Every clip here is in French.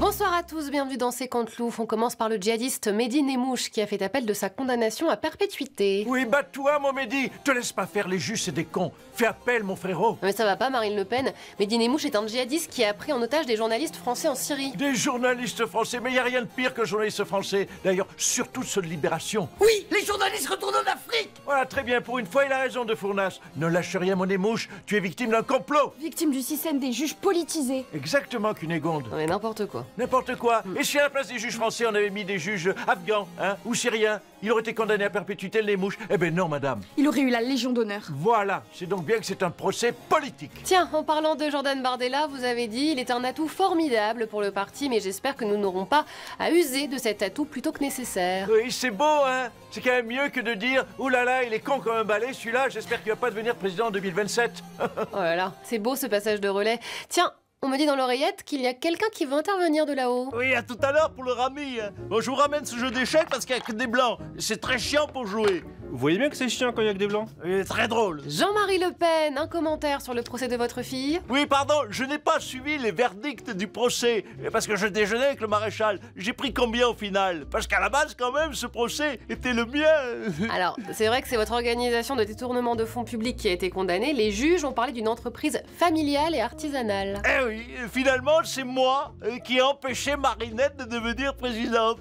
Bonsoir à tous, bienvenue dans C'est Canteloup. On commence par le djihadiste Mehdi Nemmouche qui a fait appel de sa condamnation à perpétuité. Oui, bah toi, mon Mehdi, te laisse pas faire les juges, c'est des cons. Fais appel, mon frérot. Mais ça va pas, Marine Le Pen. Mehdi Nemmouche est un djihadiste qui a pris en otage des journalistes français en Syrie. Des journalistes français, mais y a rien de pire que journalistes français. D'ailleurs, surtout ceux de Libération. Oui, les journalistes retournent en Afrique. Voilà, très bien, pour une fois, il a raison de Fournas. Ne lâche rien, mon Nemmouche, tu es victime d'un complot. Victime du système des juges politisés. Exactement, Cunégonde. Non mais n'importe quoi. N'importe quoi. Et si à la place des juges français, on avait mis des juges afghans, hein, ou syriens, il aurait été condamné à perpétuité, le Nemmouche. Eh ben non, madame. Il aurait eu la Légion d'honneur. Voilà, c'est donc bien que c'est un procès politique. Tiens, en parlant de Jordan Bardella, vous avez dit il est un atout formidable pour le parti, mais j'espère que nous n'aurons pas à user de cet atout plutôt que nécessaire. Oui, c'est beau, hein. C'est quand même mieux que de dire « Ouh là là, il est con comme un balai, celui-là, j'espère qu'il va pas devenir président en 2027. » Oh là là, c'est beau ce passage de relais. Tiens, on me dit dans l'oreillette qu'il y a quelqu'un qui veut intervenir de là-haut. Oui, à tout à l'heure pour le rami. Bon, je vous ramène ce jeu d'échecs parce qu'il n'y a que des blancs. C'est très chiant pour jouer. Vous voyez bien que c'est chiant quand il y a que des blancs. Et très drôle. Jean-Marie Le Pen, un commentaire sur le procès de votre fille? Oui, pardon, je n'ai pas suivi les verdicts du procès parce que je déjeunais avec le maréchal. J'ai pris combien au final? Parce qu'à la base, quand même, ce procès était le mien. Alors, c'est vrai que c'est votre organisation de détournement de fonds publics qui a été condamnée. Les juges ont parlé d'une entreprise familiale et artisanale. Eh oui, finalement, c'est moi qui ai empêché Marinette de devenir présidente.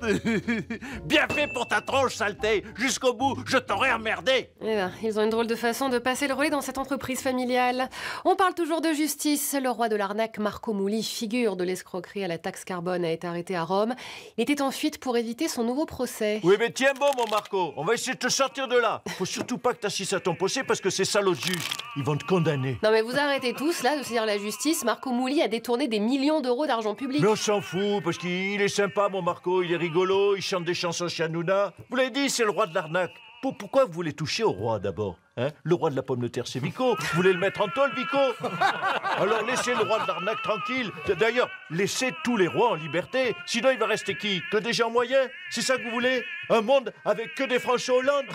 Bien fait pour ta tronche, saleté. Jusqu'au bout, je t'aurais emmerdé. Eh ben, ils ont une drôle de façon de passer le relais dans cette entreprise familiale. On parle toujours de justice. Le roi de l'arnaque, Marco Mouli, figure de l'escroquerie à la taxe carbone, a été arrêté à Rome. Il était en fuite pour éviter son nouveau procès. Oui, mais tiens bon, mon Marco, on va essayer de te sortir de là. Faut surtout pas que t'assistes à ton procès parce que c'est ça l'autre juge. Ils vont te condamner. Non mais vous arrêtez tous là de saisir la justice. Marco Mouli a détourné des millions d'euros d'argent public. Mais on s'en fout, parce qu'il est sympa, mon Marco, il est rigolo, il chante des chansons chez Hanouna. Vous l'avez dit, c'est le roi de l'arnaque. Pourquoi vous voulez toucher au roi d'abord, hein? Le roi de la pomme de terre, c'est Vico. Vous voulez le mettre en tôle, Vico? Alors laissez le roi de l'arnaque tranquille. D'ailleurs, laissez tous les rois en liberté. Sinon, il va rester qui? Que des gens moyens? C'est ça que vous voulez? Un monde avec que des François Hollande?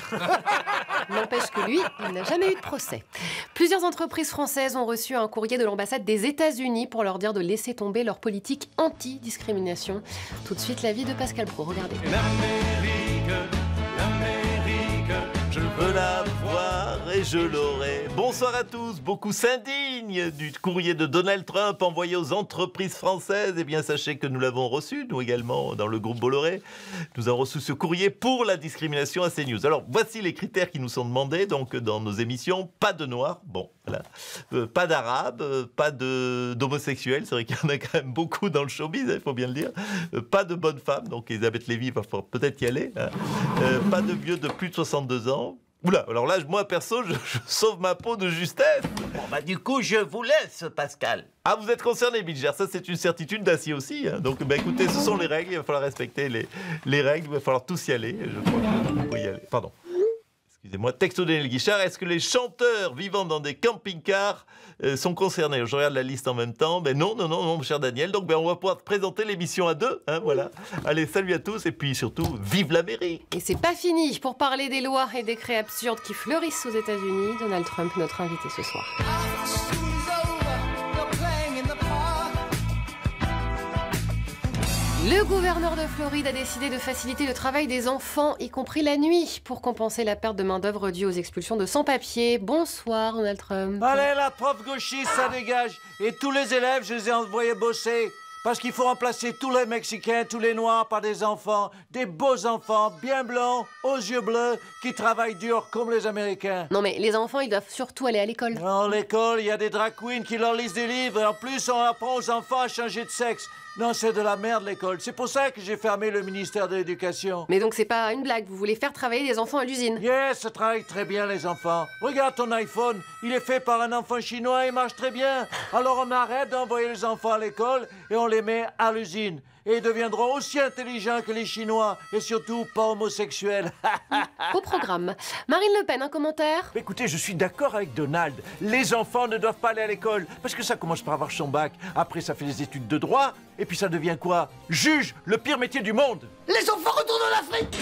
N'empêche que lui, il n'a jamais eu de procès. Plusieurs entreprises françaises ont reçu un courrier de l'ambassade des États-Unis pour leur dire de laisser tomber leur politique anti-discrimination. Tout de suite, l'avis de Pascal Pro. Regardez. Je veux la voir et je l'aurai. Bonsoir à tous. Beaucoup s'indignent du courrier de Donald Trump envoyé aux entreprises françaises. Eh bien, sachez que nous l'avons reçu, nous également, dans le groupe Bolloré. Nous avons reçu ce courrier pour la discrimination à CNews. Alors, voici les critères qui nous sont demandés donc, dans nos émissions. Pas de noirs, bon, voilà. Pas d'arabes, pas d'homosexuels. C'est vrai qu'il y en a quand même beaucoup dans le showbiz, il faut bien le dire. Pas de bonnes femmes, donc Elisabeth Lévy va peut-être y aller. Hein. Pas de vieux de plus de 62 ans. Oula, alors là, moi, perso, je sauve ma peau de justesse. Bon, bah du coup, je vous laisse, Pascal. Ah, vous êtes concerné, Bilger, ça c'est une certitude d'acier aussi. Hein. Donc, bah, écoutez, ce sont les règles, il va falloir respecter les règles, il va falloir tous y aller. Je crois que vous pouvez y aller. Pardon. Excusez-moi, texto Daniel Guichard, est-ce que les chanteurs vivant dans des camping-cars sont concernés? Je regarde la liste en même temps. Ben non, mon cher Daniel. Donc, ben, on va pouvoir présenter l'émission à deux. Hein, voilà. Allez, salut à tous et puis surtout, vive l'Amérique! Et c'est pas fini. Pour parler des lois et décrets absurdes qui fleurissent aux États-Unis, Donald Trump est notre invité ce soir. Le gouverneur de Floride a décidé de faciliter le travail des enfants, y compris la nuit, pour compenser la perte de main-d'œuvre due aux expulsions de sans-papiers. Bonsoir, Donald Trump. Allez, la prof gauchiste, ça dégage. Et tous les élèves, je les ai envoyés bosser. Parce qu'il faut remplacer tous les Mexicains, tous les Noirs par des enfants, des beaux enfants, bien blancs, aux yeux bleus, qui travaillent dur comme les Américains. Non mais les enfants, ils doivent surtout aller à l'école. Dans l'école, il y a des drag queens qui leur lisent des livres et en plus, on apprend aux enfants à changer de sexe. Non, c'est de la merde, l'école. C'est pour ça que j'ai fermé le ministère de l'Éducation. Mais donc c'est pas une blague, vous voulez faire travailler les enfants à l'usine? Yes, ça travaille très bien, les enfants. Regarde ton iPhone, il est fait par un enfant chinois, il marche très bien. Alors on arrête d'envoyer les enfants à l'école et on les met à l'usine. Et ils deviendront aussi intelligents que les Chinois et surtout pas homosexuels. Au programme. Marine Le Pen, un commentaire? Écoutez, je suis d'accord avec Donald. Les enfants ne doivent pas aller à l'école parce que ça commence par avoir son bac. Après, ça fait des études de droit. Et puis ça devient quoi? Juge, le pire métier du monde. Les enfants retournent en Afrique.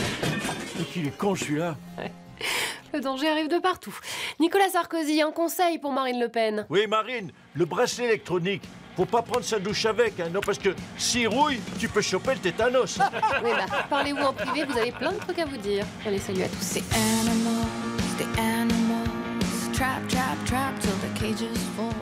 Et qu'il est con, celui-là. Ouais. Le danger arrive de partout. Nicolas Sarkozy, un conseil pour Marine Le Pen. Oui, Marine, le bracelet électronique. Faut pas prendre sa douche avec, hein, non, parce que s'il rouille, tu peux choper le tétanos. Oui, bah, parlez-vous en privé, vous avez plein de trucs à vous dire. Allez, salut à tous. The animals, trap, trap, trap till the cages fall.